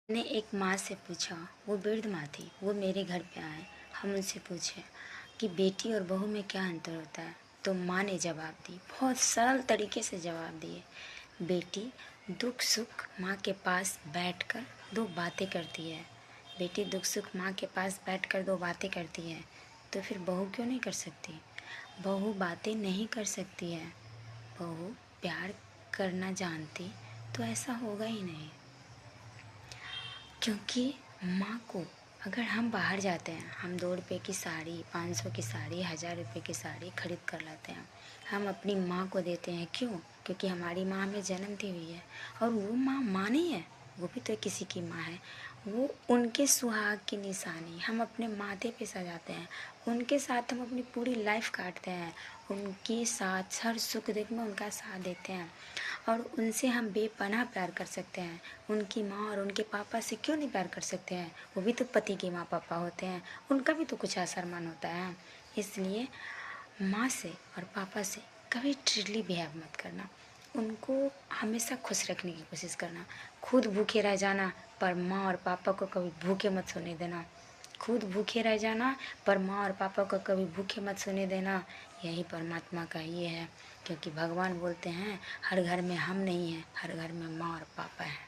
मैंने एक माँ से पूछा, वो वृद्ध माँ थी, वो मेरे घर पे आए। हम उनसे पूछे कि बेटी और बहू में क्या अंतर होता है, तो माँ ने जवाब दी, बहुत सरल तरीके से जवाब दिए। बेटी दुख सुख माँ के पास बैठकर दो बातें करती है। बेटी दुख सुख माँ के पास बैठकर दो बातें करती है, तो फिर बहू क्यों नहीं कर सकती? बहू बातें नहीं कर सकती है। बहू प्यार करना जानती तो ऐसा होगा ही नहीं। क्योंकि माँ को अगर हम बाहर जाते हैं, हम 2 रुपये की साड़ी, 500 की साड़ी, 1000 रुपये की साड़ी खरीद कर लाते हैं, हम अपनी माँ को देते हैं। क्यों? क्योंकि हमारी माँ हमें जन्म दी हुई है, और वो माँ नहीं है, वो भी तो किसी की माँ है। वो उनके सुहाग की निशानी हम अपने माथे पे सजाते हैं, उनके साथ हम अपनी पूरी लाइफ काटते हैं, उनके साथ हर सुख दुख में उनका साथ देते हैं, और उनसे हम बेपनाह प्यार कर सकते हैं। उनकी माँ और उनके पापा से क्यों नहीं प्यार कर सकते हैं? वो भी तो पति के माँ पापा होते हैं, उनका भी तो कुछ असरमान होता है। इसलिए माँ से और पापा से कभी ट्रीटली बिहेव मत करना, उनको हमेशा खुश रखने की कोशिश करना। खुद भूखे रह जाना, पर माँ और पापा को कभी भूखे मत सोने देना। खुद भूखे रह जाना, पर माँ और पापा को कभी भूखे मत सोने देना। यही परमात्मा का ये है, क्योंकि भगवान बोलते हैं हर घर में हम नहीं हैं, हर घर में माँ और पापा हैं।